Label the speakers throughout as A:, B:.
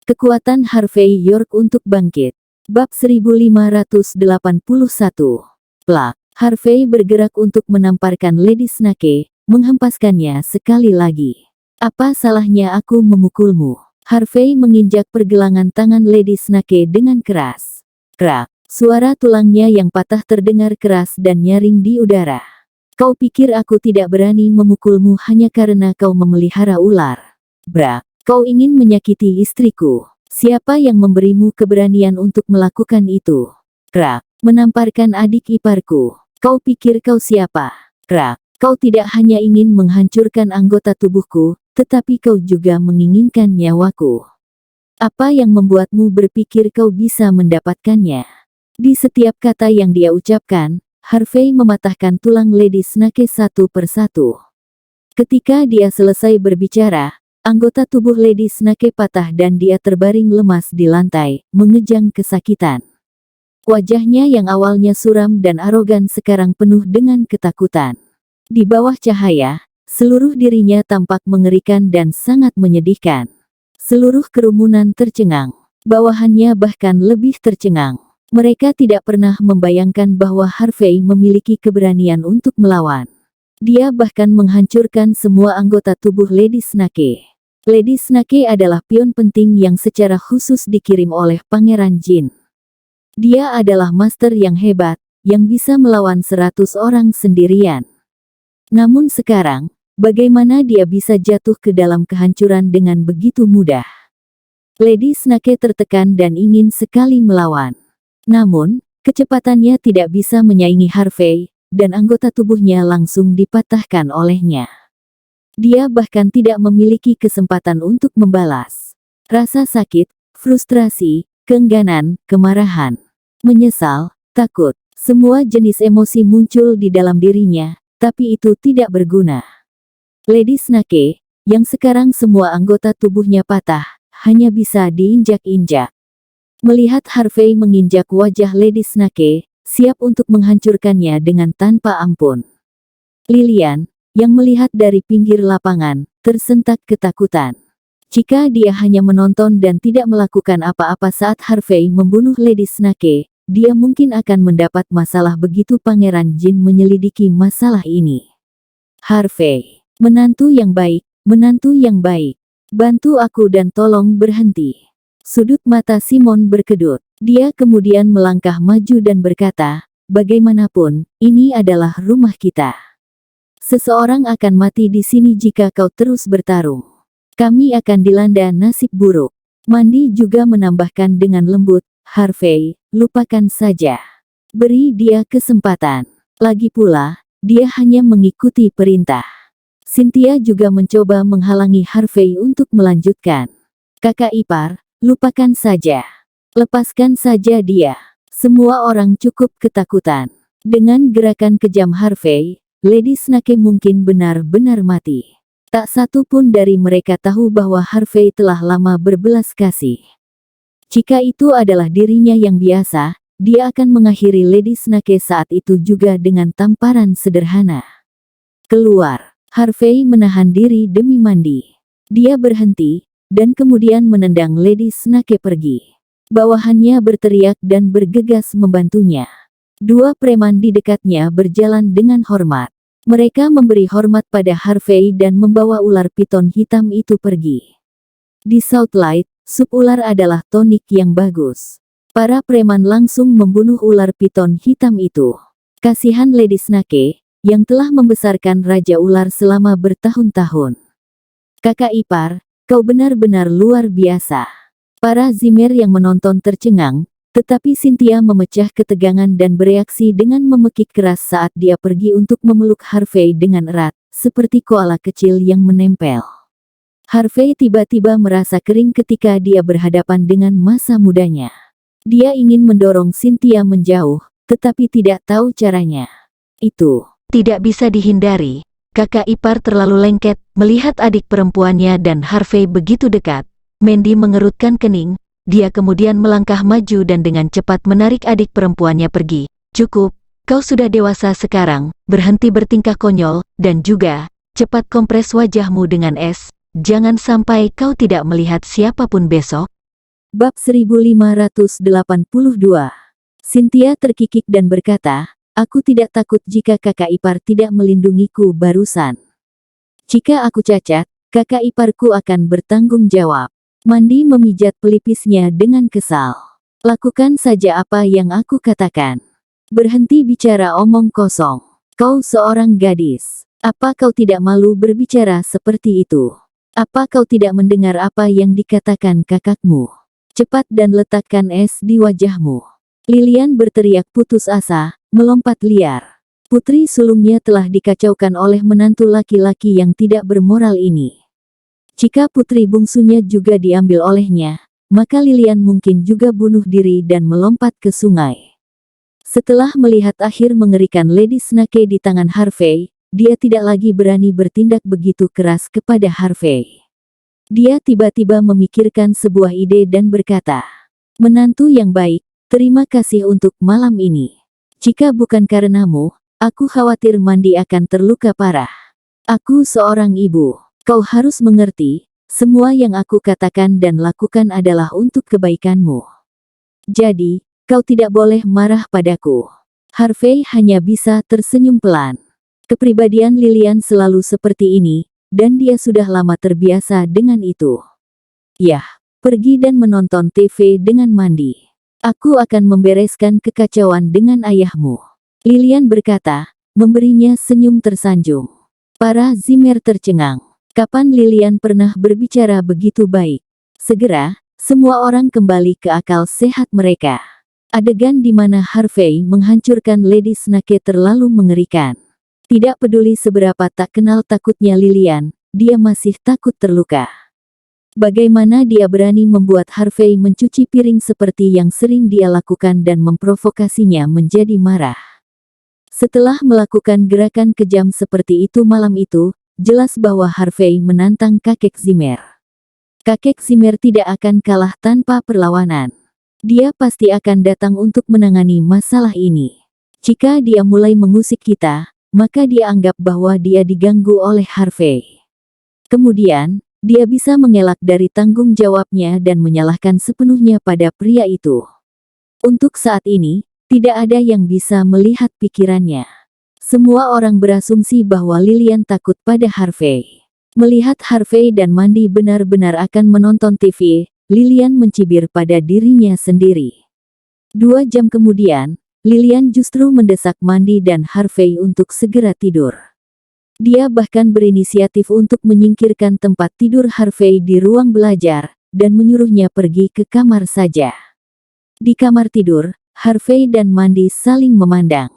A: Kekuatan Harvey York untuk bangkit. Bab 1581. Plak. Harvey bergerak untuk menamparkan Lady Snake, menghempaskannya sekali lagi. Apa salahnya aku memukulmu? Harvey menginjak pergelangan tangan Lady Snake dengan keras. Krak. Suara tulangnya yang patah terdengar keras dan nyaring di udara. Kau pikir aku tidak berani memukulmu hanya karena kau memelihara ular? Brak. Kau ingin menyakiti istriku. Siapa yang memberimu keberanian untuk melakukan itu? Krak. Menamparkan adik iparku. Kau pikir kau siapa? Krak. Kau tidak hanya ingin menghancurkan anggota tubuhku, tetapi kau juga menginginkan nyawaku. Apa yang membuatmu berpikir kau bisa mendapatkannya? Di setiap kata yang dia ucapkan, Harvey mematahkan tulang Lady Snake satu persatu. Ketika dia selesai berbicara, anggota tubuh Lady Snake patah dan dia terbaring lemas di lantai, mengejang kesakitan. Wajahnya yang awalnya suram dan arogan sekarang penuh dengan ketakutan. Di bawah cahaya, seluruh dirinya tampak mengerikan dan sangat menyedihkan. Seluruh kerumunan tercengang. Bawahannya bahkan lebih tercengang. Mereka tidak pernah membayangkan bahwa Harvey memiliki keberanian untuk melawan. Dia bahkan menghancurkan semua anggota tubuh Lady Snake. Lady Snake adalah pion penting yang secara khusus dikirim oleh Pangeran Jin. Dia adalah master yang hebat, yang bisa melawan 100 orang sendirian. Namun sekarang, bagaimana dia bisa jatuh ke dalam kehancuran dengan begitu mudah? Lady Snake tertekan dan ingin sekali melawan. Namun, kecepatannya tidak bisa menyaingi Harvey, dan anggota tubuhnya langsung dipatahkan olehnya. Dia bahkan tidak memiliki kesempatan untuk membalas. Rasa sakit, frustrasi, keengganan, kemarahan, menyesal, takut, semua jenis emosi muncul di dalam dirinya, tapi itu tidak berguna. Lady Snake, yang sekarang semua anggota tubuhnya patah, hanya bisa diinjak-injak. Melihat Harvey menginjak wajah Lady Snake, siap untuk menghancurkannya dengan tanpa ampun. Lilian, yang melihat dari pinggir lapangan, tersentak ketakutan. Jika dia hanya menonton dan tidak melakukan apa-apa saat Harvey membunuh Lady Snake, dia mungkin akan mendapat masalah begitu Pangeran Jin menyelidiki masalah ini. Harvey, menantu yang baik, menantu yang baik. Bantu aku dan tolong berhenti. Sudut mata Simon berkedut. Dia kemudian melangkah maju dan berkata, bagaimanapun, ini adalah rumah kita. Seseorang akan mati di sini jika kau terus bertarung. Kami akan dilanda nasib buruk. Mandy juga menambahkan dengan lembut, Harvey, lupakan saja. Beri dia kesempatan. Lagi pula, dia hanya mengikuti perintah. Cynthia juga mencoba menghalangi Harvey untuk melanjutkan. Kakak ipar, lupakan saja. Lepaskan saja dia. Semua orang cukup ketakutan. Dengan gerakan kejam Harvey, Lady Snake mungkin benar-benar mati. Tak satu pun dari mereka tahu bahwa Harvey telah lama berbelas kasih. Jika itu adalah dirinya yang biasa, dia akan mengakhiri Lady Snake saat itu juga dengan tamparan sederhana. Keluar. Harvey menahan diri demi Mandy. Dia berhenti, dan kemudian menendang Lady Snake pergi. Bawahannya berteriak dan bergegas membantunya. Dua preman di dekatnya berjalan dengan hormat. Mereka memberi hormat pada Harvey dan membawa ular piton hitam itu pergi. Di Southlight, sup ular adalah tonik yang bagus. Para preman langsung membunuh ular piton hitam itu. Kasihan Lady Snake, yang telah membesarkan Raja Ular selama bertahun-tahun. Kakak ipar, kau benar-benar luar biasa. Para Zimmer yang menonton tercengang, tetapi Cynthia memecah ketegangan dan bereaksi dengan memekik keras saat dia pergi untuk memeluk Harvey dengan erat, seperti koala kecil yang menempel. Harvey tiba-tiba merasa kering ketika dia berhadapan dengan masa mudanya. Dia ingin mendorong Cynthia menjauh, tetapi tidak tahu caranya. Itu tidak bisa dihindari. Kakak ipar terlalu lengket melihat adik perempuannya dan Harvey begitu dekat. Mandy mengerutkan kening. Dia kemudian melangkah maju dan dengan cepat menarik adik perempuannya pergi. Cukup, kau sudah dewasa sekarang, berhenti bertingkah konyol, dan juga, cepat kompres wajahmu dengan es, jangan sampai kau tidak melihat siapapun besok. Bab 1582. Cynthia terkikik dan berkata, "Aku tidak takut jika kakak ipar tidak melindungiku barusan. Jika aku cacat, kakak iparku akan bertanggung jawab." Mandy memijat pelipisnya dengan kesal. "Lakukan saja apa yang aku katakan. Berhenti bicara omong kosong. Kau seorang gadis. Apa kau tidak malu berbicara seperti itu? Apa kau tidak mendengar apa yang dikatakan kakakmu? Cepat dan letakkan es di wajahmu." Lilian berteriak putus asa, melompat liar. Putri sulungnya telah dikacaukan oleh menantu laki-laki yang tidak bermoral ini. Jika putri bungsunya juga diambil olehnya, maka Lilian mungkin juga bunuh diri dan melompat ke sungai. Setelah melihat akhir mengerikan Lady Snake di tangan Harvey, dia tidak lagi berani bertindak begitu keras kepada Harvey. Dia tiba-tiba memikirkan sebuah ide dan berkata, "Menantu yang baik, terima kasih untuk malam ini. Jika bukan karenamu, aku khawatir Mandy akan terluka parah. Aku seorang ibu. Kau harus mengerti, semua yang aku katakan dan lakukan adalah untuk kebaikanmu. Jadi, kau tidak boleh marah padaku." Harvey hanya bisa tersenyum pelan. Kepribadian Lilian selalu seperti ini, dan dia sudah lama terbiasa dengan itu. "Yah, pergi dan menonton TV dengan Mandy. Aku akan membereskan kekacauan dengan ayahmu," Lilian berkata, memberinya senyum tersanjung. Para Zimmer tercengang. Kapan Lilian pernah berbicara begitu baik? Segera, semua orang kembali ke akal sehat mereka. Adegan di mana Harvey menghancurkan Lady Snake terlalu mengerikan. Tidak peduli seberapa tak kenal takutnya Lilian, dia masih takut terluka. Bagaimana dia berani membuat Harvey mencuci piring seperti yang sering dia lakukan dan memprovokasinya menjadi marah. Setelah melakukan gerakan kejam seperti itu malam itu, jelas bahwa Harvey menantang kakek Zimmer. Kakek Zimmer tidak akan kalah tanpa perlawanan. Dia pasti akan datang untuk menangani masalah ini. Jika dia mulai mengusik kita, maka dia anggap bahwa dia diganggu oleh Harvey. Kemudian, dia bisa mengelak dari tanggung jawabnya dan menyalahkan sepenuhnya pada pria itu. Untuk saat ini, tidak ada yang bisa melihat pikirannya. Semua orang berasumsi bahwa Lilian takut pada Harvey. Melihat Harvey dan Mandy benar-benar akan menonton TV, Lilian mencibir pada dirinya sendiri. 2 jam kemudian, Lilian justru mendesak Mandy dan Harvey untuk segera tidur. Dia bahkan berinisiatif untuk menyingkirkan tempat tidur Harvey di ruang belajar, dan menyuruhnya pergi ke kamar saja. Di kamar tidur, Harvey dan Mandy saling memandang.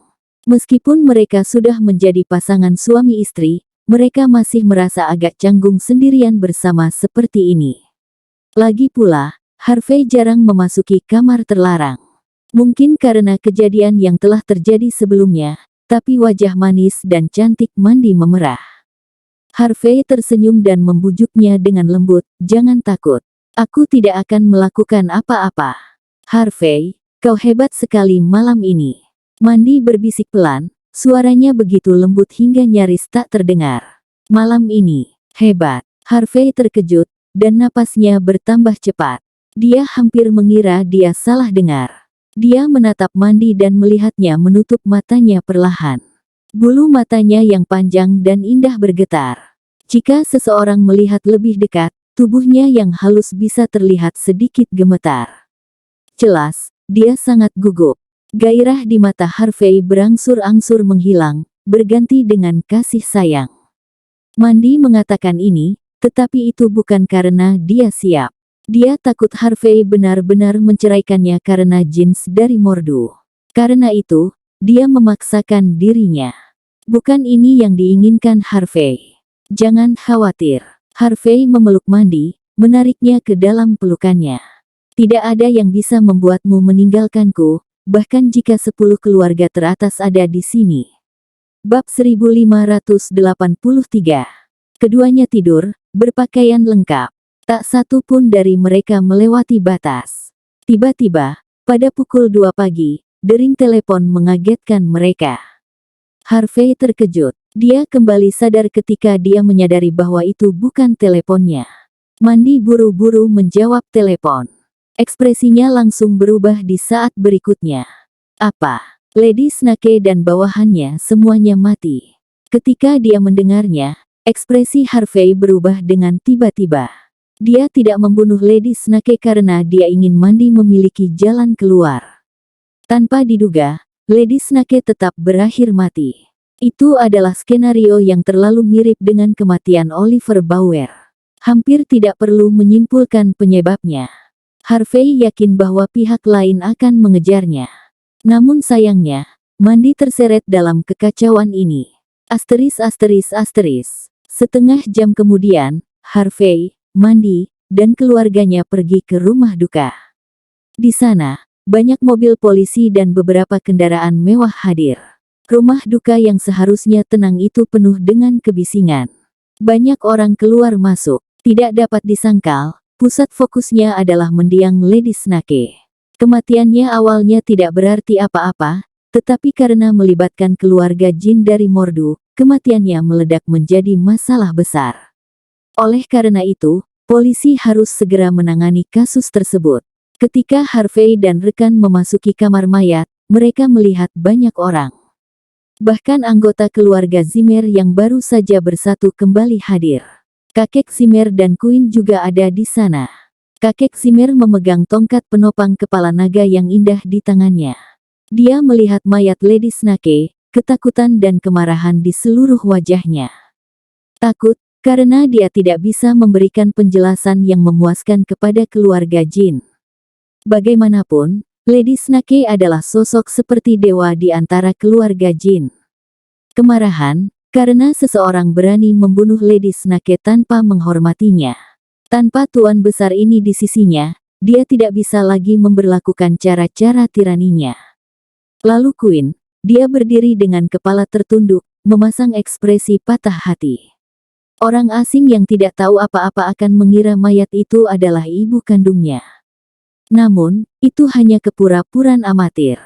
A: Meskipun mereka sudah menjadi pasangan suami istri, mereka masih merasa agak canggung sendirian bersama seperti ini. Lagi pula, Harvey jarang memasuki kamar terlarang. Mungkin karena kejadian yang telah terjadi sebelumnya, tapi wajah manis dan cantik Mandy memerah. Harvey tersenyum dan membujuknya dengan lembut, "Jangan takut. Aku tidak akan melakukan apa-apa. Harvey, kau hebat sekali malam ini." Mandy berbisik pelan, suaranya begitu lembut hingga nyaris tak terdengar. "Malam ini, hebat." Harvey terkejut, dan napasnya bertambah cepat. Dia hampir mengira dia salah dengar. Dia menatap Mandy dan melihatnya menutup matanya perlahan. Bulu matanya yang panjang dan indah bergetar. Jika seseorang melihat lebih dekat, tubuhnya yang halus bisa terlihat sedikit gemetar. Jelas, dia sangat gugup. Gairah di mata Harvey berangsur-angsur menghilang, berganti dengan kasih sayang. Mandy mengatakan ini, tetapi itu bukan karena dia siap. Dia takut Harvey benar-benar menceraikannya karena jins dari Mordu. Karena itu, dia memaksakan dirinya. Bukan ini yang diinginkan Harvey. "Jangan khawatir." Harvey memeluk Mandy, menariknya ke dalam pelukannya. "Tidak ada yang bisa membuatmu meninggalkanku, bahkan jika 10 keluarga teratas ada di sini." Bab 1583. Keduanya tidur, berpakaian lengkap. Tak satu pun dari mereka melewati batas. Tiba-tiba, pada pukul 2 pagi, dering telepon mengagetkan mereka. Harvey terkejut. Dia kembali sadar ketika dia menyadari bahwa itu bukan teleponnya. Mandy buru-buru menjawab telepon. Ekspresinya langsung berubah di saat berikutnya. Apa? Lady Snake dan bawahannya semuanya mati. Ketika dia mendengarnya, ekspresi Harvey berubah dengan tiba-tiba. Dia tidak membunuh Lady Snake karena dia ingin Mandy memiliki jalan keluar. Tanpa diduga, Lady Snake tetap berakhir mati. Itu adalah skenario yang terlalu mirip dengan kematian Oliver Bauer. Hampir tidak perlu menyimpulkan penyebabnya. Harvey yakin bahwa pihak lain akan mengejarnya. Namun sayangnya, Mandy terseret dalam kekacauan ini. Setengah jam kemudian, Harvey, Mandy, dan keluarganya pergi ke rumah duka. Di sana, banyak mobil polisi dan beberapa kendaraan mewah hadir. Rumah duka yang seharusnya tenang itu penuh dengan kebisingan. Banyak orang keluar masuk. Tidak dapat disangkal, pusat fokusnya adalah mendiang Lady Snake. Kematiannya awalnya tidak berarti apa-apa, tetapi karena melibatkan keluarga jin dari Mordu, kematiannya meledak menjadi masalah besar. Oleh karena itu, polisi harus segera menangani kasus tersebut. Ketika Harvey dan rekan memasuki kamar mayat, mereka melihat banyak orang. Bahkan anggota keluarga Zimmer yang baru saja bersatu kembali hadir. Kakek Zimmer dan Queen juga ada di sana. Kakek Zimmer memegang tongkat penopang kepala naga yang indah di tangannya. Dia melihat mayat Lady Snake, ketakutan dan kemarahan di seluruh wajahnya. Takut, karena dia tidak bisa memberikan penjelasan yang memuaskan kepada keluarga Jin. Bagaimanapun, Lady Snake adalah sosok seperti dewa di antara keluarga Jin. Kemarahan, karena seseorang berani membunuh Lady Snake tanpa menghormatinya. Tanpa tuan besar ini di sisinya, dia tidak bisa lagi memberlakukan cara-cara tiraninya. Lalu Queen, dia berdiri dengan kepala tertunduk, memasang ekspresi patah hati. Orang asing yang tidak tahu apa-apa akan mengira mayat itu adalah ibu kandungnya. Namun, itu hanya kepura-puraan amatir.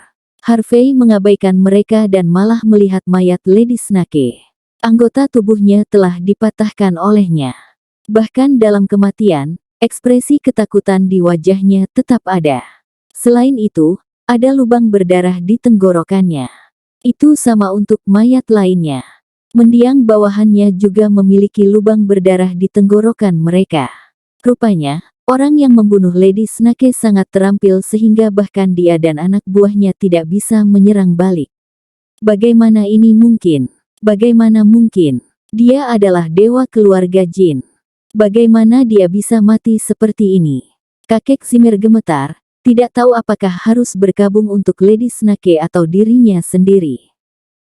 A: Harvey mengabaikan mereka dan malah melihat mayat Lady Snake. Anggota tubuhnya telah dipatahkan olehnya. Bahkan dalam kematian, ekspresi ketakutan di wajahnya tetap ada. Selain itu, ada lubang berdarah di tenggorokannya. Itu sama untuk mayat lainnya. Mendiang bawahannya juga memiliki lubang berdarah di tenggorokan mereka. Rupanya, orang yang membunuh Lady Snake sangat terampil sehingga bahkan dia dan anak buahnya tidak bisa menyerang balik. Bagaimana ini mungkin? Bagaimana mungkin? Dia adalah dewa keluarga Jin. Bagaimana dia bisa mati seperti ini? Kakek Zimmer gemetar, tidak tahu apakah harus berkabung untuk Lady Snake atau dirinya sendiri.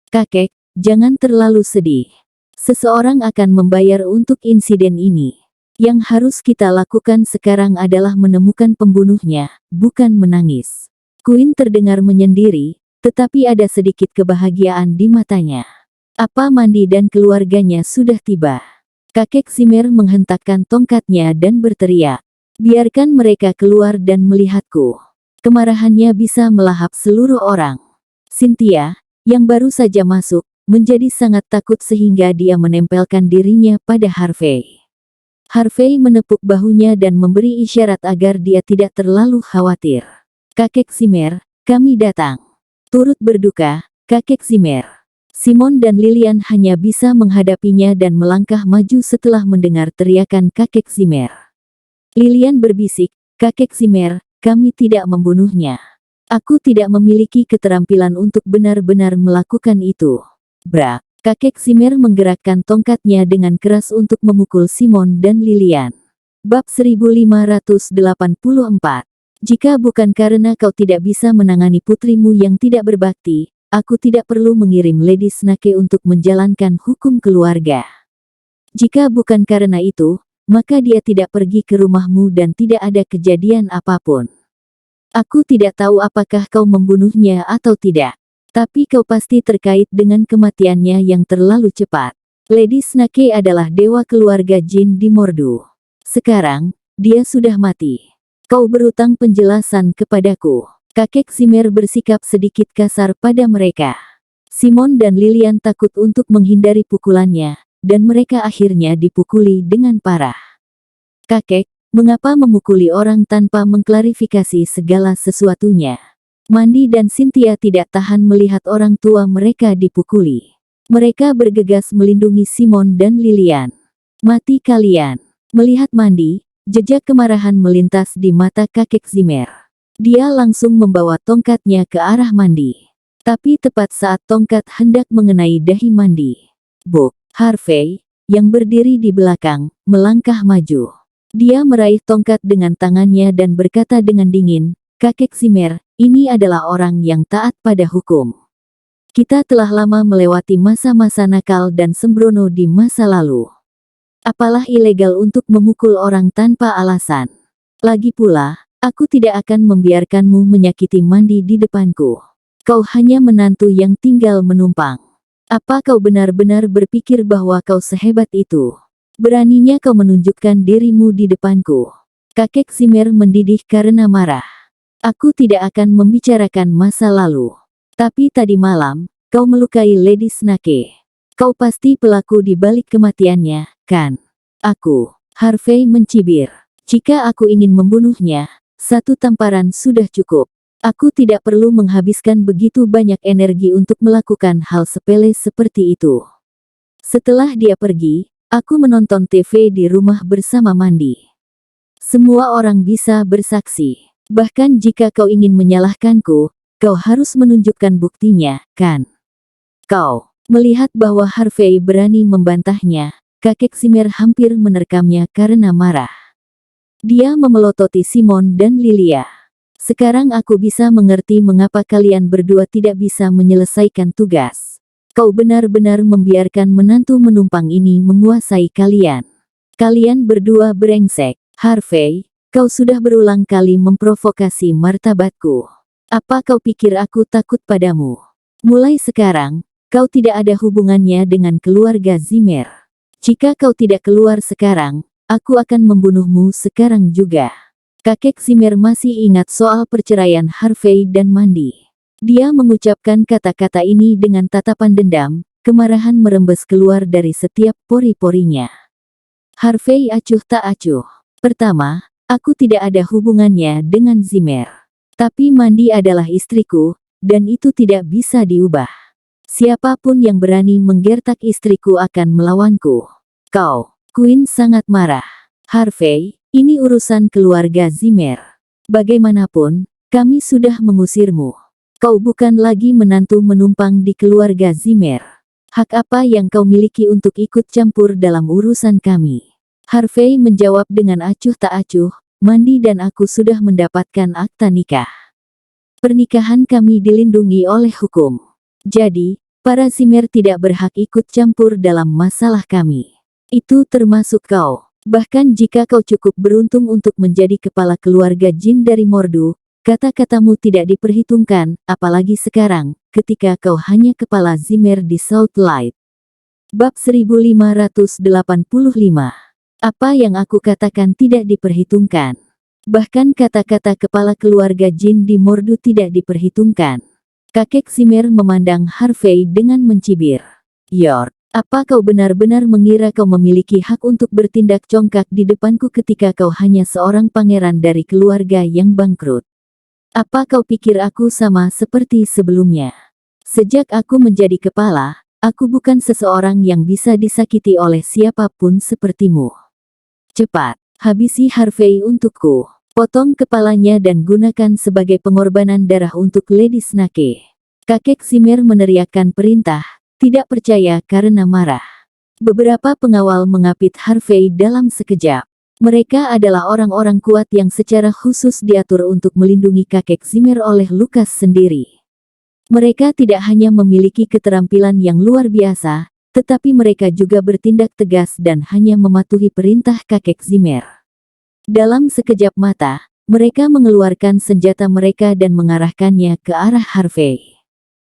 A: Kakek, jangan terlalu sedih. Seseorang akan membayar untuk insiden ini. Yang harus kita lakukan sekarang adalah menemukan pembunuhnya, bukan menangis. Queen terdengar menyendiri, tetapi ada sedikit kebahagiaan di matanya. Apa Mandy dan keluarganya sudah tiba? Kakek Zimmer menghentakkan tongkatnya dan berteriak, biarkan mereka keluar dan melihatku. Kemarahannya bisa melahap seluruh orang. Cynthia, yang baru saja masuk, menjadi sangat takut sehingga dia menempelkan dirinya pada Harvey. Harvey menepuk bahunya dan memberi isyarat agar dia tidak terlalu khawatir. Kakek Zimmer, kami datang. Turut berduka, Kakek Zimmer. Simon dan Lilian hanya bisa menghadapinya dan melangkah maju setelah mendengar teriakan kakek Zimmer. Lilian berbisik, Kakek Zimmer, kami tidak membunuhnya. Aku tidak memiliki keterampilan untuk benar-benar melakukan itu. Brak, kakek Zimmer menggerakkan tongkatnya dengan keras untuk memukul Simon dan Lilian. Bab 1584. Jika bukan karena kau tidak bisa menangani putrimu yang tidak berbakti, aku tidak perlu mengirim Lady Snake untuk menjalankan hukum keluarga. Jika bukan karena itu, maka dia tidak pergi ke rumahmu dan tidak ada kejadian apapun. Aku tidak tahu apakah kau membunuhnya atau tidak. Tapi kau pasti terkait dengan kematiannya yang terlalu cepat. Lady Snake adalah dewa keluarga Jin di Mordu. Sekarang, dia sudah mati. Kau berutang penjelasan kepadaku. Kakek Zimmer bersikap sedikit kasar pada mereka. Simon dan Lilian takut untuk menghindari pukulannya, dan mereka akhirnya dipukuli dengan parah. Kakek, Mengapa memukuli orang tanpa mengklarifikasi segala sesuatunya? Mandy dan Cynthia tidak tahan melihat orang tua mereka dipukuli. Mereka bergegas melindungi Simon dan Lilian. Mati kalian. Melihat Mandy, jejak kemarahan melintas di mata kakek Zimmer. Dia langsung membawa tongkatnya ke arah Mandy. Tapi tepat saat tongkat hendak mengenai dahi Mandy, Buck Harvey, yang berdiri di belakang, melangkah maju. Dia meraih tongkat dengan tangannya dan berkata dengan dingin, "Kakek Zimmer, ini adalah orang yang taat pada hukum. Kita telah lama melewati masa-masa nakal dan sembrono di masa lalu. Apalah ilegal untuk memukul orang tanpa alasan. Lagi pula, aku tidak akan membiarkanmu menyakiti Mandy di depanku. Kau hanya menantu yang tinggal menumpang. Apa kau benar-benar berpikir bahwa kau sehebat itu? Beraninya kau menunjukkan dirimu di depanku." Kakek Zimmer mendidih karena marah. "Aku tidak akan membicarakan masa lalu. Tapi tadi malam, kau melukai Lady Snake. Kau pasti pelaku di balik kematiannya, kan?" "Aku," Harvey mencibir. "Jika aku ingin membunuhnya, satu tamparan sudah cukup. Aku tidak perlu menghabiskan begitu banyak energi untuk melakukan hal sepele seperti itu." Setelah dia pergi, aku menonton TV di rumah bersama Mandy. Semua orang bisa bersaksi. Bahkan jika kau ingin menyalahkanku, kau harus menunjukkan buktinya, kan? Kau melihat bahwa Harvey berani membantahnya. Kakek Zimmer hampir menerkamnya karena marah. Dia memelototi Simon dan Lilia. "Sekarang aku bisa mengerti mengapa kalian berdua tidak bisa menyelesaikan tugas. Kau benar-benar membiarkan menantu menumpang ini menguasai kalian. Kalian berdua brengsek. Harvey, kau sudah berulang kali memprovokasi martabatku. Apa kau pikir aku takut padamu? Mulai sekarang, kau tidak ada hubungannya dengan keluarga Zimmer. Jika kau tidak keluar sekarang, aku akan membunuhmu sekarang juga." Kakek Zimmer masih ingat soal perceraian Harvey dan Mandy. Dia mengucapkan kata-kata ini dengan tatapan dendam, kemarahan merembes keluar dari setiap pori-porinya. Harvey acuh tak acuh. "Pertama, aku tidak ada hubungannya dengan Zimmer. Tapi Mandy adalah istriku, dan itu tidak bisa diubah. Siapapun yang berani menggertak istriku akan melawanku." "Kau," Queen sangat marah. "Harvey, ini urusan keluarga Zimmer. Bagaimanapun, kami sudah mengusirmu. Kau bukan lagi menantu menumpang di keluarga Zimmer. Hak apa yang kau miliki untuk ikut campur dalam urusan kami?" Harvey menjawab dengan acuh tak acuh, "Mandy dan aku sudah mendapatkan akta nikah. Pernikahan kami dilindungi oleh hukum. Jadi, para Zimmer tidak berhak ikut campur dalam masalah kami. Itu termasuk kau. Bahkan jika kau cukup beruntung untuk menjadi kepala keluarga jin dari Mordu, kata-katamu tidak diperhitungkan, apalagi sekarang, ketika kau hanya kepala Zimmer di South Light." Bab 1585. Apa yang aku katakan tidak diperhitungkan. Bahkan kata-kata kepala keluarga jin di Mordu tidak diperhitungkan. Kakek Zimmer memandang Harvey dengan mencibir. "York, apa kau benar-benar mengira kau memiliki hak untuk bertindak congkak di depanku ketika kau hanya seorang pangeran dari keluarga yang bangkrut? Apa kau pikir aku sama seperti sebelumnya? Sejak aku menjadi kepala, aku bukan seseorang yang bisa disakiti oleh siapapun sepertimu. Cepat, habisi Harvey untukku. Potong kepalanya dan gunakan sebagai pengorbanan darah untuk Lady Snake." Kakek Zimmer meneriakkan perintah, tidak percaya karena marah. Beberapa pengawal mengapit Harvey dalam sekejap. Mereka adalah orang-orang kuat yang secara khusus diatur untuk melindungi kakek Zimmer oleh Lucas sendiri. Mereka tidak hanya memiliki keterampilan yang luar biasa, tetapi mereka juga bertindak tegas dan hanya mematuhi perintah kakek Zimmer. Dalam sekejap mata, mereka mengeluarkan senjata mereka dan mengarahkannya ke arah Harvey.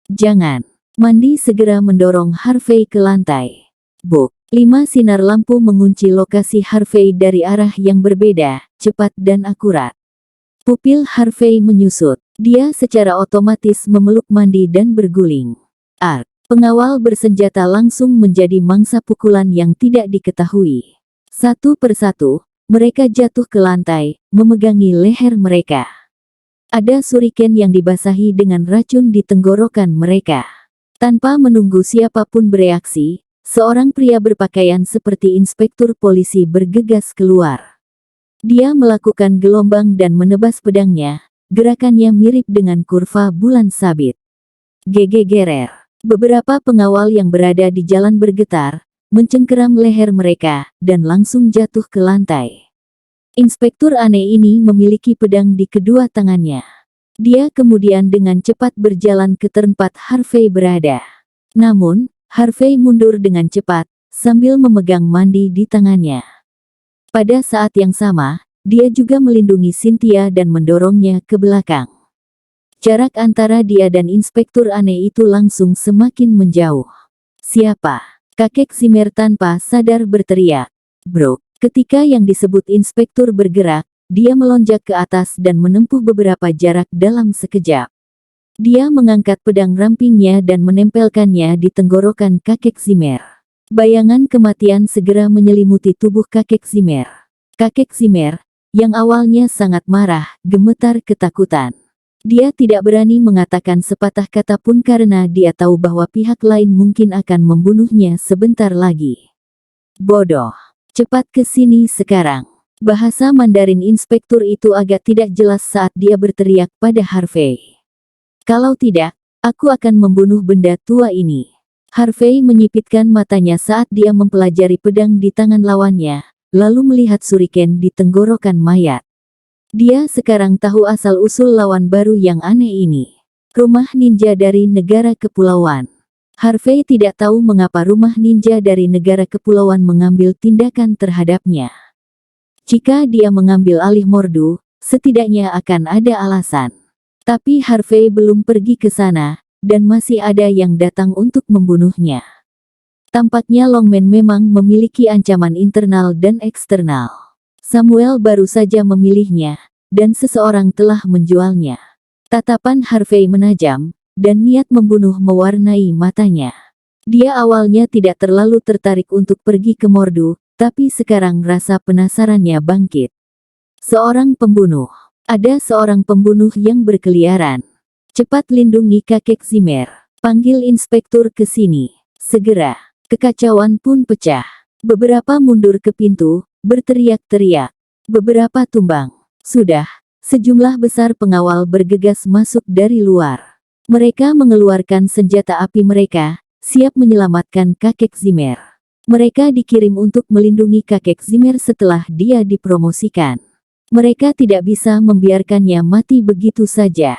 A: "Jangan!" Mandy segera mendorong Harvey ke lantai. "Buck!" 5 sinar lampu mengunci lokasi Harvey dari arah yang berbeda, cepat dan akurat. Pupil Harvey menyusut. Dia secara otomatis memeluk Mandy dan berguling. Ark! Pengawal bersenjata langsung menjadi mangsa pukulan yang tidak diketahui. Satu persatu, Mereka jatuh ke lantai, memegangi leher mereka. Ada suriken yang dibasahi dengan racun di tenggorokan mereka. Tanpa menunggu siapapun bereaksi, seorang pria berpakaian seperti inspektur polisi bergegas keluar. Dia melakukan gelombang dan menebas pedangnya, gerakannya mirip dengan kurva bulan sabit. Geger. Beberapa pengawal yang berada di jalan bergetar, mencengkeram leher mereka, dan langsung jatuh ke lantai. Inspektur aneh ini memiliki pedang di kedua tangannya. Dia kemudian dengan cepat berjalan ke tempat Harvey berada. Namun, Harvey mundur dengan cepat, sambil memegang mandi di tangannya. Pada saat yang sama, dia juga melindungi Cynthia dan mendorongnya ke belakang. Jarak antara dia dan inspektur aneh itu langsung semakin menjauh. Siapa? Kakek Zimmer tanpa sadar berteriak. Bro. Ketika yang disebut inspektur bergerak, dia melonjak ke atas dan menempuh beberapa jarak dalam sekejap. Dia mengangkat pedang rampingnya dan menempelkannya di tenggorokan kakek Zimmer. Bayangan kematian segera menyelimuti tubuh kakek Zimmer. Kakek Zimmer, yang awalnya sangat marah, gemetar ketakutan. Dia tidak berani mengatakan sepatah kata pun karena dia tahu bahwa pihak lain mungkin akan membunuhnya sebentar lagi. Bodoh. Cepat ke sini sekarang. Bahasa Mandarin inspektur itu agak tidak jelas saat dia berteriak pada Harvey. Kalau tidak, aku akan membunuh benda tua ini. Harvey menyipitkan matanya saat dia mempelajari pedang di tangan lawannya, lalu melihat suriken di tenggorokan mayat. Dia sekarang tahu asal-usul lawan baru yang aneh ini. Rumah ninja dari negara kepulauan. Harvey tidak tahu mengapa rumah ninja dari negara kepulauan mengambil tindakan terhadapnya. Jika dia mengambil alih Mordu, setidaknya akan ada alasan. Tapi Harvey belum pergi ke sana, dan masih ada yang datang untuk membunuhnya. Tampaknya Longman memang memiliki ancaman internal dan eksternal. Samuel baru saja memilihnya, dan seseorang telah menjualnya. Tatapan Harvey menajam, dan niat membunuh mewarnai matanya. Dia awalnya tidak terlalu tertarik untuk pergi ke Mordu, tapi sekarang rasa penasarannya bangkit. Seorang pembunuh. Ada seorang pembunuh yang berkeliaran. Cepat lindungi kakek Zimmer. Panggil inspektur ke sini. Segera. Kekacauan pun pecah. Beberapa mundur ke pintu, berteriak-teriak. Beberapa tumbang. Sudah. Sejumlah besar pengawal bergegas masuk dari luar. Mereka mengeluarkan senjata api mereka, siap menyelamatkan kakek Zimmer. Mereka dikirim untuk melindungi kakek Zimmer setelah dia dipromosikan. Mereka tidak bisa membiarkannya mati begitu saja.